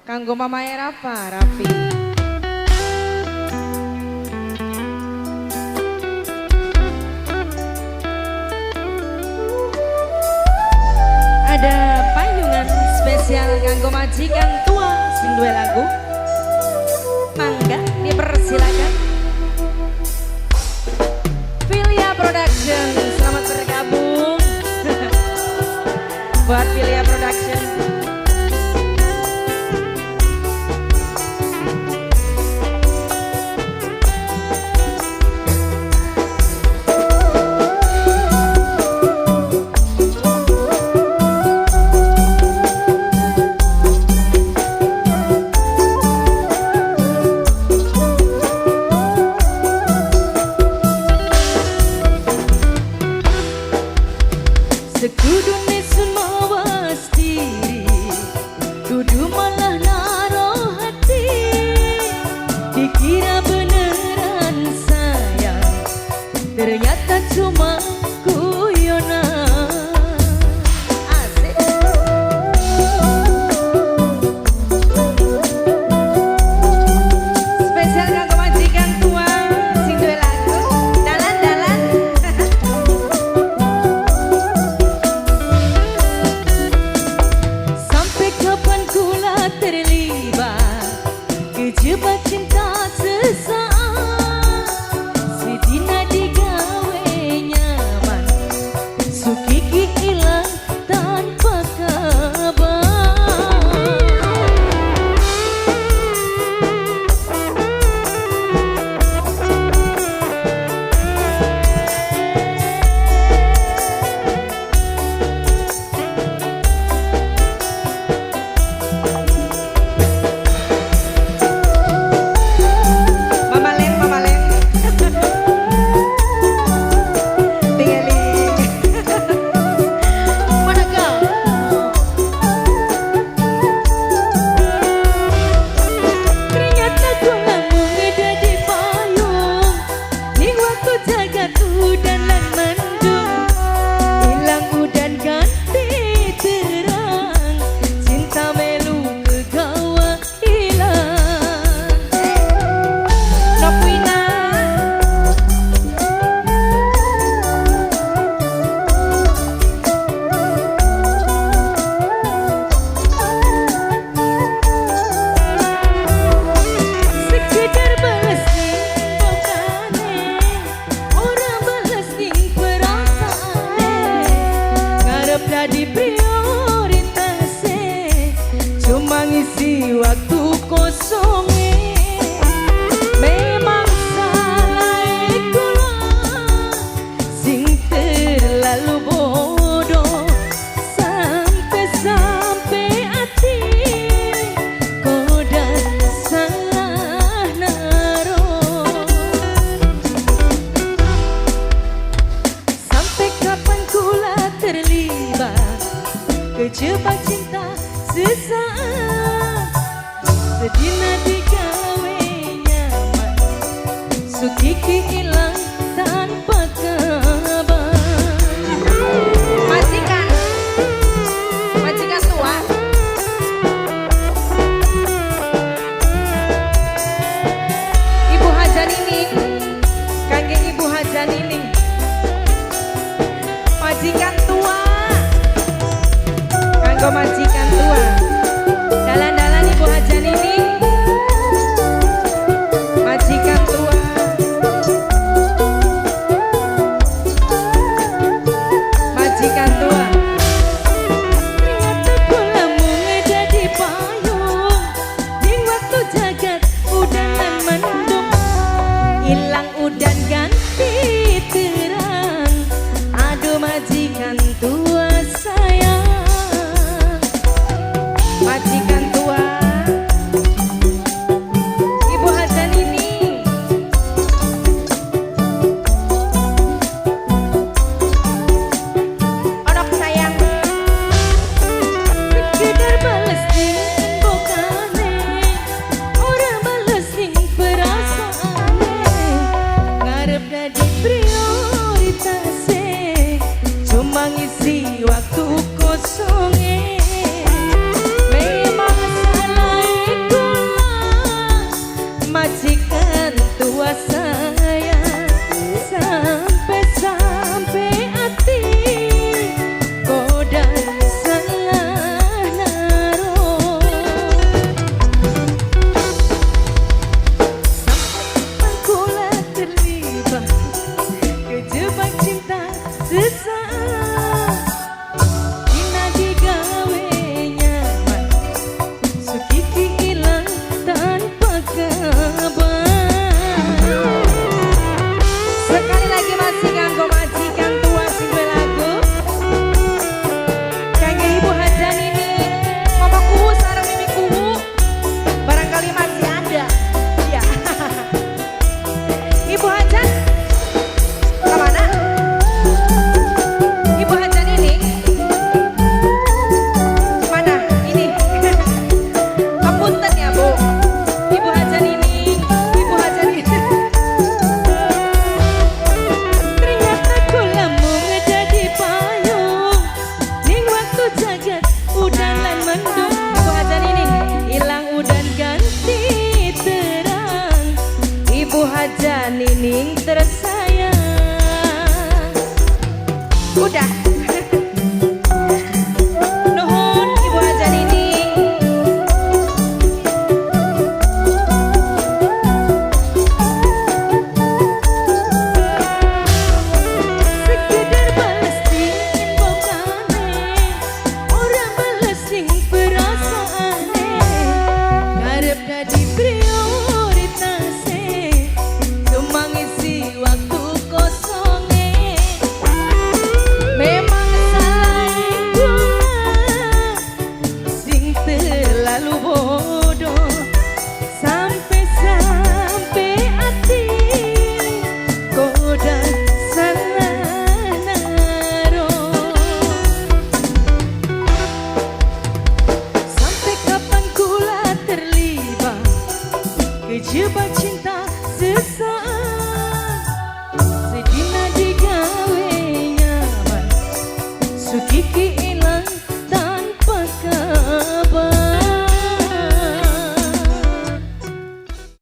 Kanggo Mama Rafa, Raffi. Ada payungan spesial kanggo majikan tua sing duwe lagu. Mangga dipersilakan. Filia Production, selamat bergabung. Buat Filia Production. Sekudune sun mawas diri, kudu malah naruh hati. Dikira beneran sayang, ternyata cuma guyonan. Asik. Spesial kanggo majikan tua sing duwe lagu. Dalan-dalan. Sampai kapan kula terlibat kejebak cinta sesaat. Sedina digawe nyaman, sukiki hilang tanpa kabar. Mama Len. Tingali. Mana kau? Ternyata kula mengeda di payung, ning waktu jagat udan lan mendung. Hilang udan ganti terang, cinta melu kegawa hilang. Nopwina. Sekedar balas ning bokane, ora balas ning perasaane. Ngarep dadi prioritase, cuma ngisi waktu kosonge. Memang salah kula sing terlalu bodoh, sampai hati koda salah naruh. Sampai kapan kula terlibat kejebak cinta sesaat. Sedina digawe nyaman, sukiki hilang tanpa kabar. Majikan tua. Ibu Haja Nining. Kangge Ibu Haja Nining. Majikan tua. Kanggo majikan tua. Dalan-dalan Ibu Haja Nining. Majikan tua. Majikan tua. Ternyata kula mengeda di payung, ning waktu jagat udan lan mendung. Hilang udan ganti terang, aduh majikan tua sayang. Terjebak cinta sesaat, sedina digawe nyaman, sukiki